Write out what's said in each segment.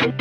Hi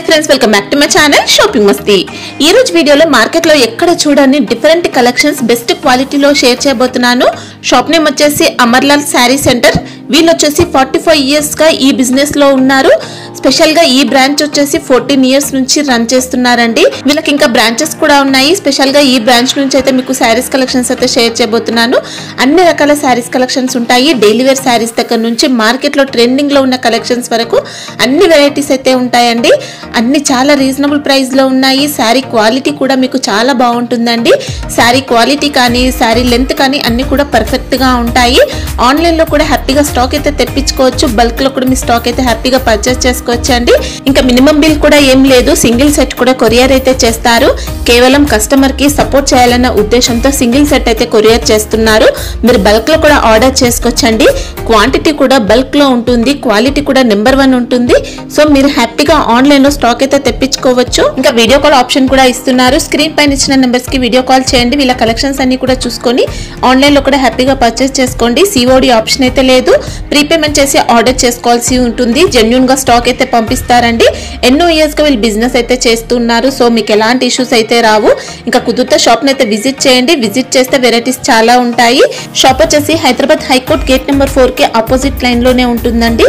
friends, welcome back to my channel shopping Masti. ఈ రోజు వీడియోలో మార్కెట్ లో ఎక్కడ చూడని డిఫరెంట్ కలెక్షన్స్ బెస్ట్ క్వాలిటీలో షేర్ చేయబోతున్నాను। షాప్ నేమ్ వచ్చేసి అమర్లాల్ సారీ సెంటర్। వీళ్ళు వచ్చేసి 45 ఇయర్స్ గా ఈ బిజినెస్ లో ఉన్నారు। స్పెషల్ గా ఈ బ్రాంచ్ వచ్చేసి 14 ఇయర్స్ నుంచి రన్ చేస్తున్నారండి। వీళ్ళకి ఇంకా బ్రాంచెస్ కూడా ఉన్నాయి। స్పెషల్ గా ఈ బ్రాంచ్ నుంచి అయితే మీకు సారీస్ కలెక్షన్స్ అయితే షేర్ చేయబోతున్నాను। అన్ని రకాల సారీస్ కలెక్షన్స్ ఉంటాయి। డైలీ వేర్ సారీస్ దగ్గర నుంచి మార్కెట్ లో ట్రెండింగ్ లో ఉన్న కలెక్షన్స్ వరకు అన్ని వెరైటీస్ అయితే ఉంటాయండి। అన్ని చాలా రీజనబుల్ ప్రైస్ లో ఉన్నాయి। సారీ క్వాలిటీ కూడా మీకు చాలా బాగుంటుందండి। సారీ క్వాలిటీ కానీ సారీ లెంత్ కానీ అన్ని కూడా పర్ఫెక్ట్ గా ఉంటాయి। ఆన్లైన్ లో కూడా హ్యాపీగా స్టాక్ అయితే తెప్పించుకోవచ్చు। బల్క్ లో కూడా మీ స్టాక్ అయితే హ్యాపీగా పర్చేస్ చేసుకోవచ్చు అండి। ఇంకా మినిమం బిల్ కూడా ఏం లేదు, సింగిల్ సెట్ కూడా కొరియర్ అయితే చేస్తారు। కేవలం కస్టమర్ కి సపోర్ట్ చేయాలన్న ఉద్దేశంతో సింగిల్ సెట్ అయితే కొరియర్ చేస్తున్నారు। మీరు బల్క్ లో కూడా ఆర్డర్ చేసుకోవచ్చండి। క్వాంటిటీ కూడా బల్క్ లో ఉంటుంది, క్వాలిటీ కూడా నెంబర్ 1 ఉంటుంది। సో మీరు హ్యాపీగా ఆన్లైన్ లో స్టాక్ అయితే తెప్పించుకోవచ్చు। ఇంకా వీడియో కాల్ ఆప్షన్ కూడా ఇస్తున్నారు। స్క్రీన్ పైన ఇచ్చిన నెంబర్స్ కి వీడియో కాల్ చేయండి। వీళ్ళ కలెక్షన్స్ అన్ని కూడా చూసుకొని ఆన్లైన్ లో కూడా హ్యాపీగా పర్చేస్ చేసుకోండి। సిఓడి ఆప్షన్ అయితే లేదు, ప్రీపేమెంట్ చేసి ఆర్డర్ చేసుకోవాల్సి ఉంటుంది। జెన్యూన్ గా స్టాక్ అయితే పంపిస్తారండి। ఎన్నో ఇయర్స్ గా వీళ్ళు బిజినెస్ అయితే చేస్తున్నారు। సో మీకు ఎలాంటి ఇష్యూస్ అయితే రావు। ఇంకా కుదిరితే షాప్ ని అయితే విజిట్ చేయండి। విజిట్ చేస్తే వెరైటీస్ చాలా ఉంటాయి। షాప్ వచ్చేసి హైదరాబాద్ హైకోర్ట్ గేట్ నెంబర్ 4 కి ఆపోజిట్ లైన్ లోనే ఉంటుందండి।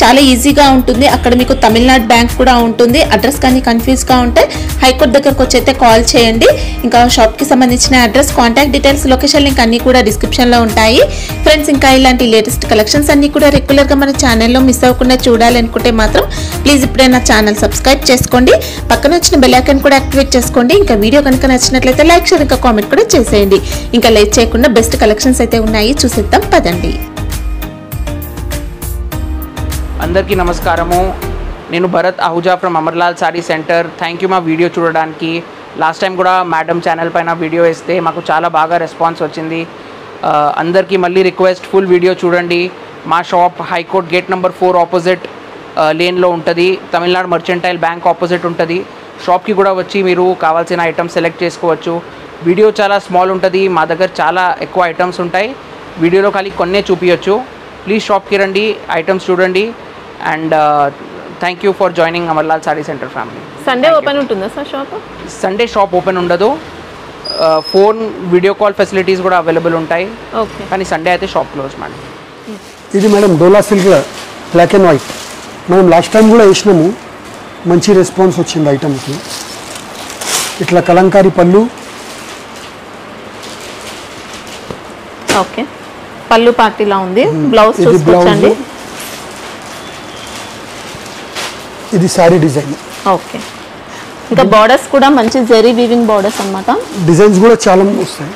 చాలా ఈజీగా ఉంటుంది। అక్కడ మీకు తమిళనాడు బ్యాంక్ కూడా ఉంటుంది। అడ్రస్ కానీ కన్ఫ్యూజ్ గా ఉంటే హైకోర్ట్ దగ్గరకు వచ్చి అయితే కాల్ చేయండి। ఇంకా షాప్ కి సంబంధించిన address, contact details, location link అన్ని కూడా డిస్క్రిప్షన్ లో ఉంటాయి ఫ్రెండ్స్। ఇంకా ఇలాంటి లేటెస్ట్ కలెక్షన్స్ అన్ని కూడా రెగ్యులర్ గా మన ఛానల్లో మిస్ అవ్వకుండా చూడాలనుకుంటే మాత్రం ప్లీజ్ ఇప్పుడే నా ఛానల్ సబ్స్క్రైబ్ చేసుకోండి। పక్కన వచ్చిన బెల్ ఐకాన్ కూడా యాక్టివేట్ చేసుకోండి। ఇంకా వీడియో కనుక నచ్చినట్లయితే లైక్, షేర్, ఇంకా కామెంట్ కూడా చేసేయండి। ఇంకా లేట్ చేయకుండా బెస్ట్ కలెక్షన్స్ అయితే ఉన్నాయి, చూసేద్దాం పదండి। అందరికీ నమస్కారము। నేను Bharat Ahuja from Amarlal sari centre. Thank you మా వీడియో చూడడానికి। లాస్ట్ టైం కూడా మేడం ఛానల్ పైన వీడియో వేస్తే మాకు చాలా బాగా రెస్పాన్స్ వచ్చింది। అందరికీ మళ్ళీ రిక్వెస్ట్, ఫుల్ వీడియో చూడండి। మా shop high court gate number 4 opposite లేన్లో ఉంటుంది। తమిళనాడు మర్చెంటైల్ బ్యాంక్ ఆపోజిట్ ఉంటుంది। షాప్కి కూడా వచ్చి మీరు కావాల్సిన ఐటమ్స్ సెలెక్ట్ చేసుకోవచ్చు। వీడియో చాలా స్మాల్ ఉంటుంది, మా దగ్గర చాలా ఎక్కువ ఐటమ్స్ ఉంటాయి। వీడియోలో ఖాళీ కొన్నే చూపించచ్చు। ప్లీజ్ షాప్కి రండి, ఐటమ్స్ చూడండి। And thank you for joining Amarlal sari centre family. Sunday open ఉంటుందా sir shop? Sunday shop open ఉండదు। ఫోన్ వీడియో కాల్ ఫెసిలిటీస్ కూడా అవైలబుల్ ఉంటాయి, కానీ సండే అయితే షాప్ క్లోజ్ మేడం। ఇది madam dola silk black and white. మనం లాస్ట్ టైం కూడా వేసినాము, మంచి రెస్పాన్స్ వచ్చింది ఐటమ్కి। ఇట్లా కలంకారీ పళ్ళు, ఓకే పళ్ళు పార్టీలా ఉంది। బ్లౌజ్ చూసుకోవచ్చండి। ఇది సారీ డిజైన్, ఓకే ఇంకా బోర్డర్స్ కూడా మంచి జరీ వీవింగ్ బోర్డర్స్ అన్నమాట। డిజైన్స్ కూడా చాలా వస్తాయి।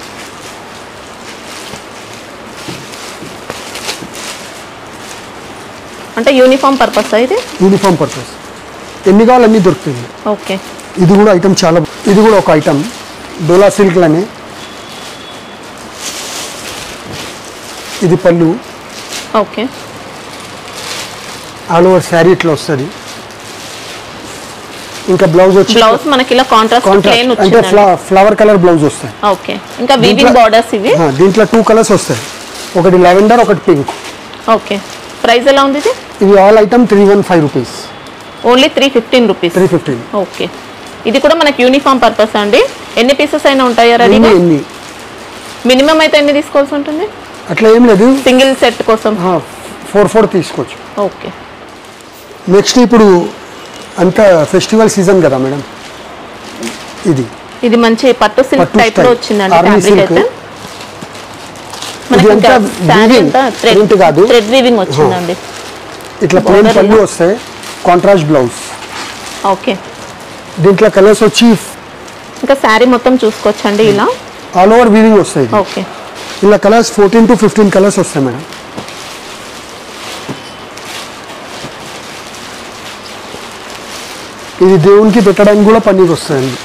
అంటే యూనిఫామ్ పర్పస్ ఇది? యూనిఫామ్ పర్పస్, ఎన్ని కావాలి అన్ని దొరుకుతుంది। ఓకే ఇది కూడా ఐటమ్ చాలా, ఇది కూడా ఒక ఐటమ్ డోలా సిల్క్లోనే। ఇది పళ్ళు, ఓకే ఆల్ ఓవర్ శారీ ఇట్లా వస్తుంది। ఇంకా బ్లౌజ్ వచ్చి బ్లౌజ్ మనకి ఇలా కాంట్రాస్ట్ ప్లెయిన్ అంటే ఫ్లవర్ కలర్ బ్లౌజ్ వస్తాయి। ఓకే ఇంకా వీవింగ్ బోర్డర్స్ ఇవి। దీంట్లో 2 కలర్స్ వస్తాయి, ఒకటి లావెండర్, ఒకటి పింక్। ఓకే ప్రైస్ ఎలా ఉంది ఇది? ఇది all item 315 rupees, only 315 rupees. 315 okay ఇది కూడా మనకి యూనిఫామ్ పర్పస్ అండి। ఎన్ని పీసెస్ అయినా ఉంటాయా రెడీగా? మినిమం అయితే ఎన్ని తీసుకోవాల్సి ఉంటుంది? అట్లా ఏం లేదు, సింగిల్ సెట్ కోసం 4 తీసుకోవచ్చు। ఓకే నెక్స్ట్ ఇప్పుడు అంతా ఫెస్టివల్ సీజన్ కదా మేడం, ఇది మంచి పట్టు సిల్క్ టైప్ లో వచ్చిందండి ఫ్యాబ్రిక్ అయితే। ఇది అంతా ప్రింట్ కాదు, థ్రెడ్ వీవింగ్ వచ్చిందండి। ఇట్లా ప్లెయిన్ పళ్ళు వస్తాయి, కాంట్రాస్ట్ బ్లౌజ్। ఓకే దీంట్లో కలర్స్ వచ్చి ఇంకా శారీ మొత్తం చూసుకోవచ్చండి, ఇలా ఆల్ ఓవర్ వీవింగ్ వస్తాయి। ఓకే ఇలా కలర్స్ 14 to 15 కలర్స్ వస్తాయి మేడం। ఇది దేవునికి పెట్టడానికి కూడా పన్నీర్ వస్తాయండి।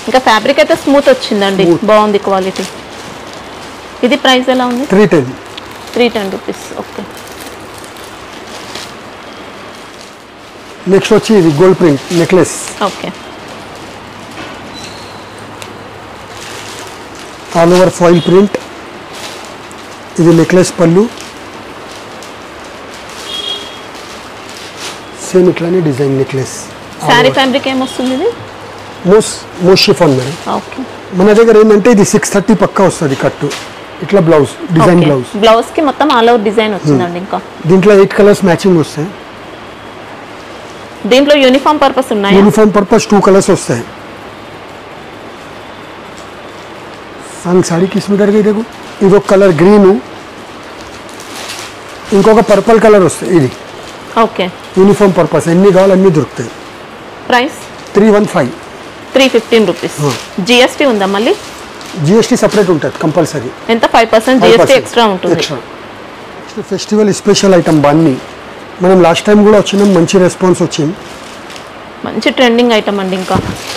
ఇంకా ఫ్యాబ్రిక్ అయితే స్మూత్ వచ్చిందండి, బాగుంది క్వాలిటీ। ఇది ప్రైస్ ఎలా ఉంది? 310 రూపీస్। ఓకే నెక్స్ట్ వచ్చి ఇది gold print necklace. Okay all over foil print. ఇది నెక్లెస్ పళ్ళు, సేమ్ ఇట్లానే డిజైన్ నెక్లెస్. శారీ ఫ్యాబ్రిక్ ఏమొస్తుంది ఇది? మోస్ షిఫాన్ మేడం. ఓకే. మన దగ్గర ఏంటంటే ఇది 630 పక్కా వస్తుంది కట్టు. ఇట్లా బ్లౌజ్ డిజైన్ బ్లౌజ్. బ్లౌజ్ కి మొత్తం ఆల్ ఓవర్ డిజైన్ వచ్చిందండి. ఇంకా దీంట్లో 8 కలర్స్ మ్యాచింగ్ వస్తాయి. దీంట్లో యూనిఫామ్ పర్పస్ ఉన్నాయి. యూనిఫామ్ పర్పస్ 2 కలర్స్ వస్తాయి. సంగ్ సారీ కిస్మ్ కర్ గई देखो. ఇది ఒక కలర్ గ్రీన్, ఇంకొక పర్పుల్ కలర్ వస్తాయి. ఇది ఓకే. యూనిఫామ్ పర్పస్ ఎన్ని కావాలి అన్ని దొరుకుతాయి. ప్రైస్ 315. 315 రూపీస్. జిఎస్టీ ఉందా మళ్ళీ? జిఎస్టీ సెపరేట్ ఉంటుంది కంపల్సరీ. ఎంత? 5% జిఎస్టీ ఎక్స్ట్రా ఉంటుంది. ఫెస్టివల్ స్పెషల్ ఐటమ్ బాన్ని మనం లాస్ట్ టైం కూడా వచ్చినాం, మంచి రెస్పాన్స్ వచ్చింది. మంచి ట్రెండింగ్ ఐటమ్ అండి. ఇంకా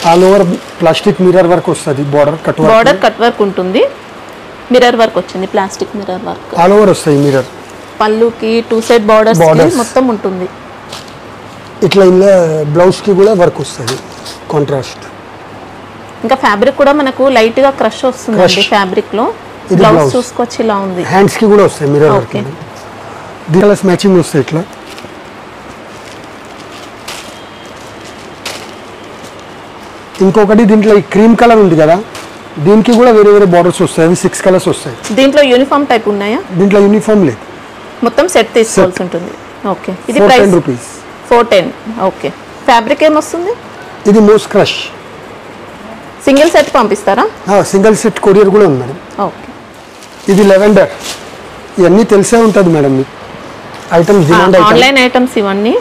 all over plastic mirror work వస్తుంది. బార్డర్ కట్ వర్క్ ఉంటుంది. మిర్రర్ వర్క్ వచ్చింది, plastic mirror work all over వస్తాయి. మిర్రర్ పళ్ళుకి 2 సైడ్ బార్డర్స్ మొత్తం ఉంటుంది. ఇట్లా ఇలా బ్లౌజ్ కి కూడా వర్క్ వస్తుంది కాంట్రాస్ట్. ఇంకా ఫ్యాబ్రిక్ కూడా మనకు లైట్ గా క్రష్ వస్తుంది ఫ్యాబ్రిక్ లో. బ్లౌజ్ చూసుకోవచ్చు, ఇలా ఉంది. హ్యాండ్స్ కి కూడా వస్తాయి మిర్రర్ వర్క్. దీని కలర్స్ మ్యాచింగ్ వస్తాయి. ఇట్లా ఇంకొకటి దీంట్లో ఈ క్రీమ్ కలర్ ఉంది కదా, దీనికి కూడా వేరే వేరే బార్డర్స్ వస్తాయి. అవి 6 కలర్స్ వస్తాయి. దీంట్లో యూనిఫామ్ టైప్ ఉన్నాయా? దీంట్లో యూనిఫామ్ లేదు, మొత్తం సెట్ తీసుకోవాల్సి ఉంటుంది. ఓకే. ఇది 410 రూపీస్. 410. ఓకే. ఫ్యాబ్రిక్ ఏమొస్తుంది? ఇది మోస్ క్రష్. సింగిల్ సెట్ పంపిస్తారా? సింగిల్ సెట్ కొరియర్ కూడా ఉంది మేడం. ఓకే. ఇది లెవెండర్. ఇవన్నీ తెలిసే ఉంటుంది మేడం మీకు. ఐటమ్స్ డిమాండ్ ఆన్లైన్ ఐటమ్స్ ఇవన్నీ.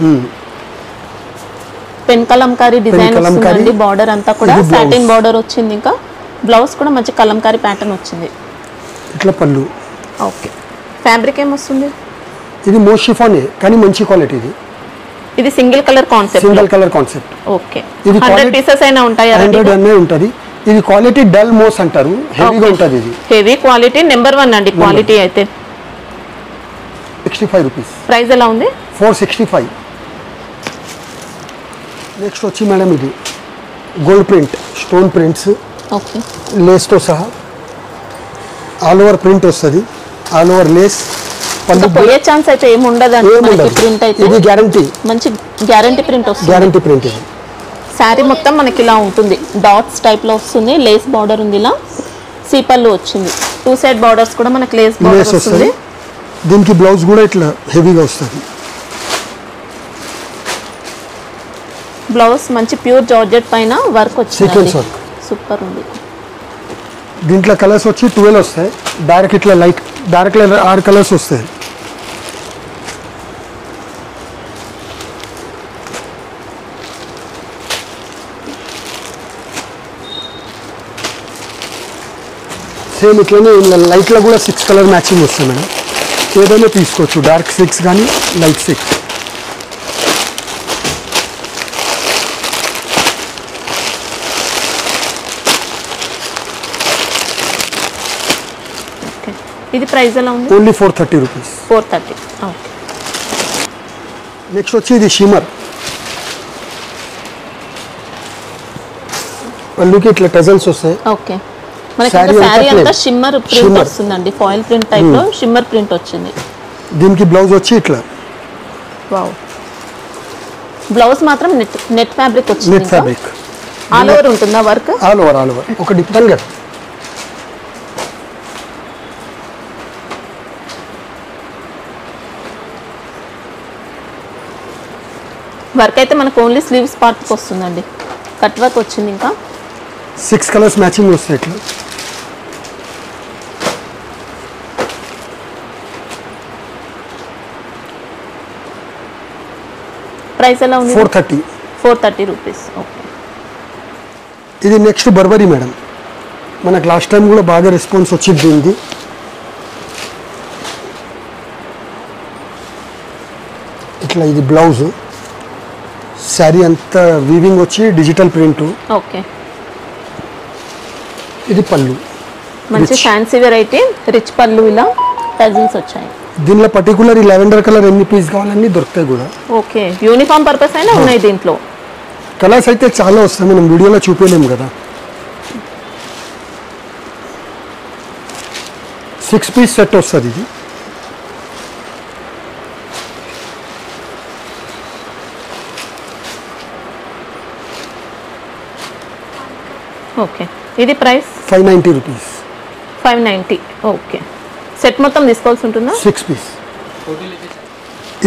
పెన్ కలంకారీ డిజైన్ వస్తుందండి. బార్డర్ అంతా కూడా సాటిన్ బార్డర్ వచ్చింది. ఇంకా బ్లౌజ్ కూడా మంచి కలంకారీ ప్యాటర్న్ వచ్చింది. ఇట్లా పళ్ళు. ఓకే. ఫ్యాబ్రిక్ ఏమొస్తుంది? ఇది మోస్ షిఫాన్ కానీ మంచి క్వాలిటీ. ఇది సింగిల్ కలర్ కాన్సెప్ట్. ఓకే. ఇది 100 పీసెస్ అయినా ఉంటాయా? 100 అనే ఉంటుంది. ఇది క్వాలిటీ డల్ మోస్ అంటారు, హెవీగా ఉంటుంది. ఇది హెవీ క్వాలిటీ, నెంబర్ 1 అండి క్వాలిటీ అయితే. 65 రూపీస్. ప్రైస్ ఎలా ఉంది? 465. నెక్స్ట్ వచ్చి మేడం ఇది gold print, stone prints. Okay. లేస్తో సహా ఆల్ ఓవర్ ప్రింట్ వస్తుంది. All over lace. పోయే ఛాన్స్ అయితే ఏమి ఉండదండి మనకి. ప్రింట్ అయితే ఇది గ్యారంటీ, మంచి గ్యారంటీ ప్రింట్ వస్తుంది. Guarantee print. ఇది శారీ మొత్తం మనకి ఇలా ఉంటుంది. డాట్స్ టైప్ లో వస్తుంది. లేస్ బార్డర్ ఉంది. ఇలా సీపల్లు వచ్చింది. 2 సైడ్ బార్డర్స్ కూడా మనకి లేస్ బార్డర్ వస్తుంది. దీనికి బ్లౌజ్ కూడా ఇట్లా హెవీగా వస్తుంది. బ్లౌజ్ మంచి ప్యూర్ జార్జెట్ పైన వర్క్ వచ్చింది. సీక్వెన్స్ వర్క్ సూపర్ ఉంది. దీంట్లో కలర్స్ వచ్చి 12 వస్తాయి. డార్క్ ఇట్లా లైట్ డార్క్ కలర్ 6 కలర్స్ వస్తాయి. సేమ్ ఇట్లనే లైట్లో కూడా 6 కలర్ మ్యాచింగ్ వస్తుంది మేడం. ఏదైనా తీసుకోవచ్చు. డార్క్ 6 కానీ లైట్ 6. ఇది ప్రైస్ ఎలా ఉంది? Only 430 rupees. 430. ఓకే. నెక్స్ట్ వచ్చి ఇది షిమ్మర్. పళ్ళుకి ఇట్లా టజల్స్ వస్తాయి. ఓకే. మనకి సారీ అంతా షిమ్మర్ ప్రింట్ వస్తుందండి. ఫాయిల్ ప్రింట్ టైప్ లో షిమ్మర్ ప్రింట్ వచ్చింది. దీనికి బ్లౌజ్ వచ్చి ఇట్లా. వావ్. బ్లౌజ్ మాత్రం నెట్ ఫ్యాబ్రిక్ వచ్చింది. Net fabric. ఆల్ ఓవర్ ఉంటుందా వర్క్? ఆల్ ఓవర్ ఒక డిఫరెంట్ గా. వర్క్ అయితే మనకు ఓన్లీ స్లీవ్స్ పార్ట్ కి వస్తుందండి. కట్ వర్క్ వచ్చింది. ఇంకా 6 కలర్స్ మ్యాచింగ్ వస్తాయి. ఇట్లా ప్రైస్ ఎలా ఉంది? 430. 430 రూపీస్. ఓకే. ఇది నెక్స్ట్ బర్బరీ మేడం. మనకు లాస్ట్ టైం కూడా బాగా రెస్పాన్స్ వచ్చింది దీనికి. ఇట్లా ఇది బ్లౌజ్. శారీ అంతా వీవింగ్ వచ్చి డిజిటల్ ప్రింట్. ఓకే. ఇది పళ్ళు. మంచి ఫ్యాన్సీ వెరైటీ రిచ్ పళ్ళు. ఇలా టజిల్స్ వచ్చాయి. దీనిలో పర్టికులర్ ఈ లెవెండర్ కలర్ ఎన్ని పీస్ కావాలన్నీ దొరుకుతాయి కూడా. ఓకే. యూనిఫామ్ పర్పస్ అయినా ఉన్నాయి దీంట్లో. కలర్స్ అయితే చాలా వస్తాయి, మనం వీడియోలో చూపించలేము కదా. 6 పీస్ సెట్ వస్తుంది ఇది. ఓకే, ఇది ప్రైస్ 590 రూపీస్. 590. ఓకే, సెట్ మొత్తం తీసుకోవాల్సి ఉంటుందా? 6 పీస్.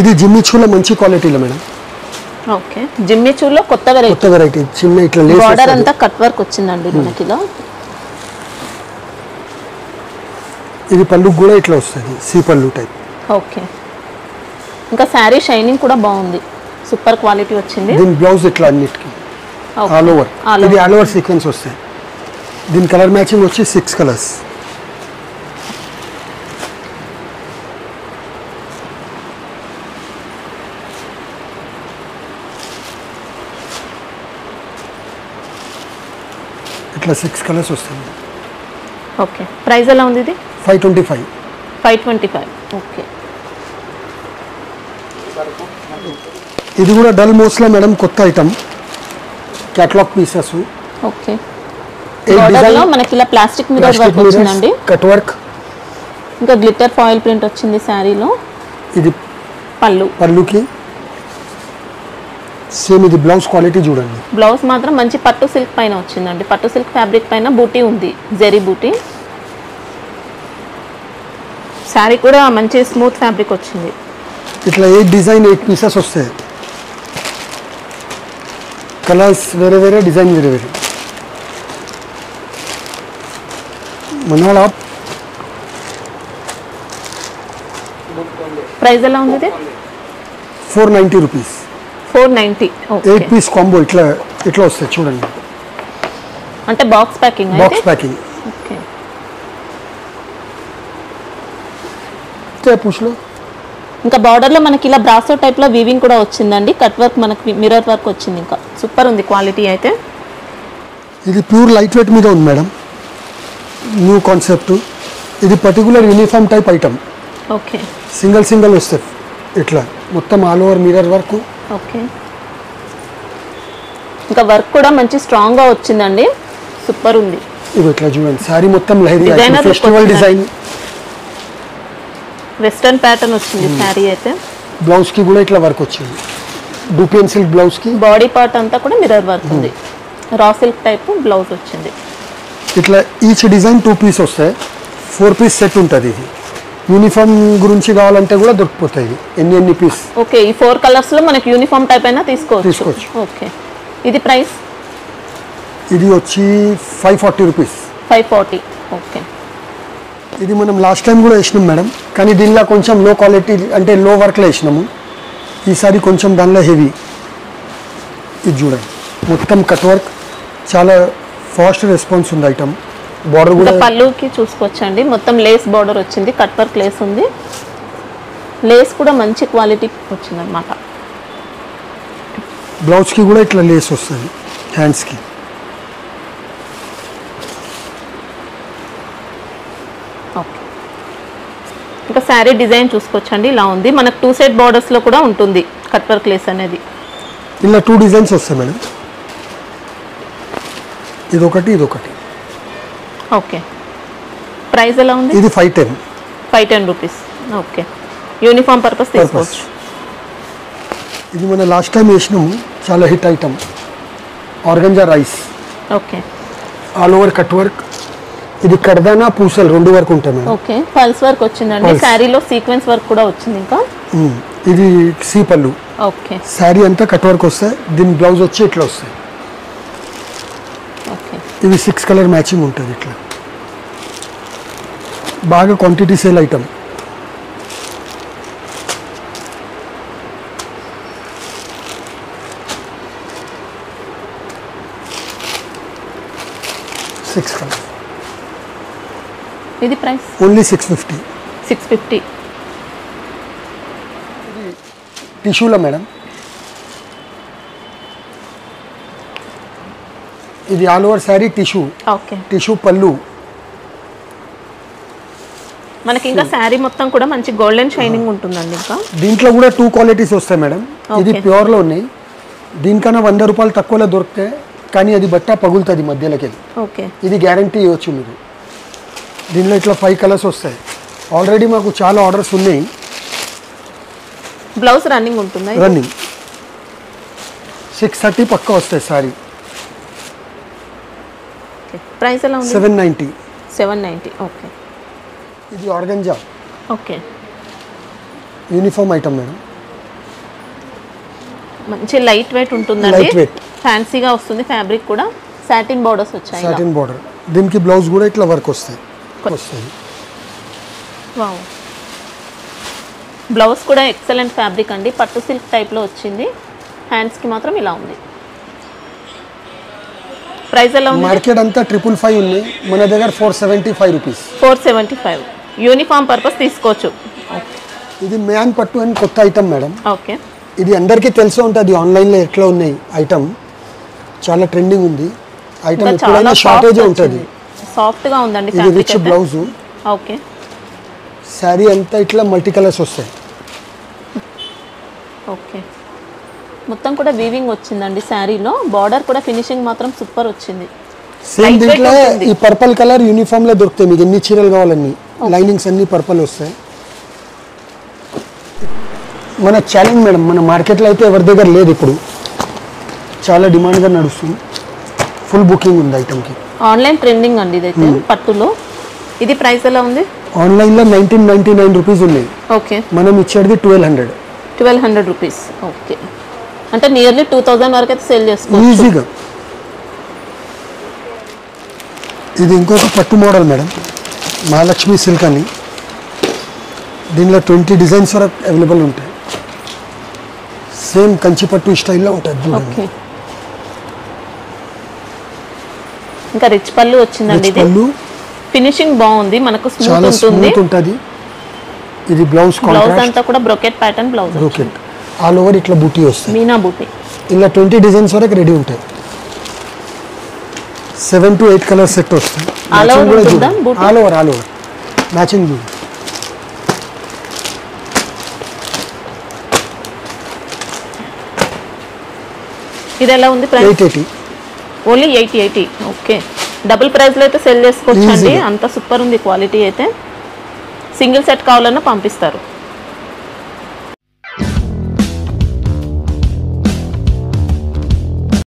ఇది జిమ్మిచూలో మంచి క్వాలిటీలో మేడం. ఓకే, జిమ్మిచూలో కొత్త వెరైటీ చిన్న ఇట్లా లేస్ బార్డర్ అంతా కట్ వర్క్ వచ్చిందండి మనకి ఇలా. ఇది పళ్ళు కూడా ఇట్లా వస్తుంది, సి పళ్ళు టైప్. ఓకే, ఇంకా శారీ షైనింగ్ కూడా బాగుంది, సూపర్ క్వాలిటీ వచ్చింది. దీని బ్లౌజ్ ఇట్లా అన్నిటికి ఆల్ ఓవర్, ఇది ఆల్ ఓవర్ సీక్వెన్స్ వస్తాయి. దీని కలర్ మ్యాచింగ్ వచ్చి 6 కలర్స్. ఇట్లా 6 కలర్స్ వస్తాయి. ఓకే, ప్రైస్ ఎలా ఉంది ఇది? 525. 525. ఓకే, ఇది కూడా డల్ మోస్లో మేడం, కొత్త ఐటమ్, క్యాటలాగ్ పీసెస్. ఓకే, బార్డర్లో మనకి ఇలా ప్లాస్టిక్ మిర్రర్ వర్క్ వచ్చిందండి, కట్ వర్క్, ఇంకా గ్లిటర్ ఫాయిల్ ప్రింట్ వచ్చింది శారీలో. ఇది పళ్ళుకి సేమ్. ఇది బ్లౌజ్ క్వాలిటీ చూడండి. బ్లౌజ్ మాత్రం మంచి పట్టు సిల్క్ పైన వచ్చిందండి, పట్టు సిల్క్ ఫ్యాబ్రిక్ పైన బూటీ ఉంది, జెరీ బూటీ. శారీ కూడా మంచి స్మూత్ ఫ్యాబ్రిక్ వచ్చింది. ఇట్లా 8 డిజైన్ 8 పీసెస్ వస్తాయి. కలర్స్ వేరే వేరే, డిజైన్ వేరే వేరే. మనవాళ్ళ ప్రైస్ ఎలా ఉంది ఇది? 490 రూపీస్. 490. 8 పీస్ కాంబో ఇట్లా ఇట్లా వస్తాయి చూడండి. అంటే box packing. Box packing. Okay, పుష్లో ఇంకా బార్డర్ లో మనకి ఇలా బ్రాసో టైప్ లో వీవింగ్ కూడా వచ్చిందండి, కట్ వర్క్ మనకి మిర్రర్ వర్క్ వచ్చింది, ఇంకా సూపర్ ఉంది క్వాలిటీ అయితే. ఇది ప్యూర్ లైట్ వెయిట్ మీద ఉంది మేడం, న్యూ కాన్సెప్ట్. ఇది particular uniform type item. Okay, single వస్తాయి ఇట్లా మొత్తం all over mirror work. Okay, ఇంకా వర్క్ కూడా మంచి స్ట్రాంగ్ గా వచ్చిందండి, సూపర్ ఉంది. ఇది ఇట్లా చూడండి, సారీ మొత్తం Lahari Designer festival look design, western pattern వచ్చింది శారీ అయితే. బ్లౌజ్ కి కూడా ఇట్లా వర్క్ వచ్చింది, డూపియన్ సిల్క్ బ్లౌజ్ కి. బాడీ పార్ట్ అంతా కూడా మిర్రర్ వర్క్ ఉంది, రా సిల్క్ టైప్ బ్లౌజ్ వచ్చింది. ఇట్లా ఈచ్ డిజైన్ 2 పీస్ వస్తాయి, 4 పీస్ సెట్ ఉంటుంది. ఇది యూనిఫామ్ గురించి కావాలంటే కూడా దొరికిపోతాయి ఎన్ని పీస్. ఓకే, ఈ 4 కలర్స్ లో మనకి యూనిఫామ్ టైప్ అయినా తీసుకోవచ్చు. ఓకే, ఇది ప్రైస్? ఇది వచ్చి 540 రూపీస్. 540. ఓకే, ఇది మనం లాస్ట్ టైం కూడా వేసినాం మేడం, కానీ దీనిలో కొంచెం లో క్వాలిటీ అంటే లో వర్క్లో వేసినాము. ఈసారి కొంచెం దానిలో హెవీ. ఇది చూడండి, మొత్తం కట్ వర్క్, చాలా ఫాస్ట్ రెస్పాన్స్ ఉంది ఐటమ్. బార్డర్ కూడా పళ్ళుకి చూసుకోవచ్చండి, మొత్తం లేస్ బార్డర్ వచ్చింది, కట్ వర్క్ లేస్ ఉంది, లేస్ కూడా మంచి క్వాలిటీ వచ్చింది అనమాట. బ్లౌజ్కి కూడా ఇట్లా లేస్ వస్తుంది హ్యాండ్స్కి. ఓకే, ఇంకా శారీ డిజైన్ చూసుకోవచ్చండి, ఇలా ఉంది. మనకు 2 సైడ్ బార్డర్స్ లో కూడా ఉంటుంది కట్ వర్క్ లేస్ అనేది. ఇలా 2 డిజైన్స్ వస్తాయి మేడం, ఇదొకటి ఇదొకటి. ఓకే, ప్రైస్ ఎలా ఉంది? ఇది 510. 510 రూపీస్. ఓకే, యూనిఫామ్ పర్పస్ తీసుకోవచ్చు. ఇది మన లాస్ట్ టైం వేసినాము, చాలా hit item, organza rice. Okay, all over cut work. ఇది కడదానా పూసలు 2 వరకు ఉంటాయి మేడం. ఓకే, పల్స్ వర్క్ వచ్చిందండి, శారీలో సీక్వెన్స్ వర్క్ కూడా వచ్చింది. ఇంకా ఇది సి పళ్ళు. ఓకే, శారీ అంతా కట్ వర్క్ వస్తాయి, దీని బ్లౌజ్ వచ్చి ఇట్లా వస్తాయి. ఓకే, ఇవి 6 కలర్ మ్యాచింగ్ ఉంటుంది. ఇట్లా బాగా quantity sale item. Six colour. ఇది ప్రైస్ ఓన్లీ 650. 650. టిష్యూలో మేడం, ఇది all over sari tissue. Okay, tissue పళ్ళు. మనకి ఇంకా శారీ మొత్తం కూడా మంచి గోల్డెన్ షైనింగ్ ఉంటుందండి. ఇంకా దీంట్లో కూడా 2 క్వాలిటీస్ వస్తాయి మేడం. ఇది ప్యూర్లో ఉన్నాయి, దీనికన్నా 100 రూపాయలు తక్కువలో దొరుకుతాయి, కానీ అది బట్ట పగులుతుంది మధ్యలోకి. ఓకే, ఇది గ్యారంటీ ఇవ్వచ్చు మీరు. దీనిలో ఇట్లా 5 కలర్స్ వస్తాయి. ఆల్రెడీ మాకు చాలా ఆర్డర్స్ ఉన్నాయి. బ్లౌజ్ రన్నింగ్ ఉంటుందా? రన్నింగ్ 630 పక్కా వస్తాయి సారీ. ప్రైస్ ఎలా ఉంది? 790. 790. ఓకే. ఇది organza. Okay. Uniform item madam. మంచి లైట్ వెయిట్ ఉంటుందండి. Light weight. ఫ్యాన్సీగా వస్తుంది. ఫ్యాబ్రిక్ కూడా సాటిన్ బోర్డర్స్ వచ్చాయి. Satin border. దీనికి బ్లౌజ్ కూడా ఇట్లా వర్క్ వస్తాయి. వావ్. బ్లౌజ్ కూడా ఎక్సలెంట్ ఫ్యాబ్రిక్ అండి. పట్టు సిల్క్ టైప్లో వచ్చింది. హ్యాండ్స్కి మాత్రం ఇలా ఉంది. ప్రైస్ ఎలా ఉంది? మార్కెట్ అంతా 555 ఉన్నాయి, మన దగ్గర 475 రూపీస్. 475. యూనిఫామ్ పర్పస్ తీసుకోవచ్చు. ఇది మ్యాన్ పట్టు అని కొత్త ఐటమ్ మేడం. ఓకే. ఇది అందరికీ తెలిసే ఉంటుంది ఆన్లైన్లో ఎట్లా ఉన్నాయి ఐటమ్. చాలా ట్రెండింగ్ ఉంది ఐటమ్. ఎప్పుడైనా షార్టేజ్ ఉంటుంది. సాఫ్ట్గా ఉందండి. ఇది రిచ్ బ్లౌజ్. ఓకే. శారీ అంతా ఇట్లా మల్టీ కలర్స్ వస్తాయి. ఓకే. మొత్తం కూడా వీవింగ్ వచ్చిందండి శారీలో. బార్డర్ కూడా ఫినిషింగ్ మాత్రం సూపర్ వచ్చింది. సేమ్ దీంట్లో ఈ పర్పల్ కలర్ యూనిఫామ్ లో దొరుకుతాయి మీకు. ఎన్ని చీరలు కావాలన్నీ లైనింగ్స్ అన్ని పర్పల్ వస్తాయి. మన ఛాలెంజ్ మేడం, మన మార్కెట్లో అయితే ఎవరి దగ్గర లేదు ఇప్పుడు. చాలా డిమాండ్గా నడుస్తుంది. ఫుల్ బుకింగ్ ఉంది ఐటమ్కి. ఆన్లైన్ ట్రెండింగ్ అండి ఇదైతే పట్టులో. ఇది ప్రైస్ ఎలా ఉంది? ఆన్లైన్లో 1999 రూపీస్ ఉన్నాయి. ఓకే. మనం ఇచ్చేది 1200. 1200 రూపీస్. ఓకే. అంటే నియర్లీ 2000 వరకు అయితే సేల్ చేసుకోవచ్చు ఈజీగా. ఇది ఇంకొక పట్టు మోడల్ మేడం, మహాలక్ష్మి సిల్క్ అని. దీనిలో 20 డిజైన్స్ వరకు అవైలబుల్ ఉంటాయి. సేమ్ కంచి పట్టు స్టైల్లో ఉంటుంది. ఓకే. ఇంకా రిచ్ పళ్ళు వచ్చిందండి. ఇది పళ్ళు ఫినిషింగ్ బాగుంది. మనకు చాలా స్మూత్ ఉంటుంది. ఇది బ్లౌజ్ అంతా కూడా brocade pattern blouse. Brocade all over ఇట్లా బూటీ వస్తుంది. మీనా బూటీ. ఇలా 20 డిజైన్స్ వరకు రెడీ ఉంటాయి. 7 to 8 కలర్ సెట్ వస్తుంది. ఆల్ ఓవర్ మ్యాచింగ్ చూడు. ఇది ఎలా ఉంది ప్రైస్? 880. ఓన్లీ 880. ఓకే. డబుల్ ప్రైస్లో అయితే సెల్ చేసుకోవచ్చు అండి. అంత సూపర్ ఉంది క్వాలిటీ అయితే. సింగిల్ సెట్ కావాలన్నా పంపిస్తారు.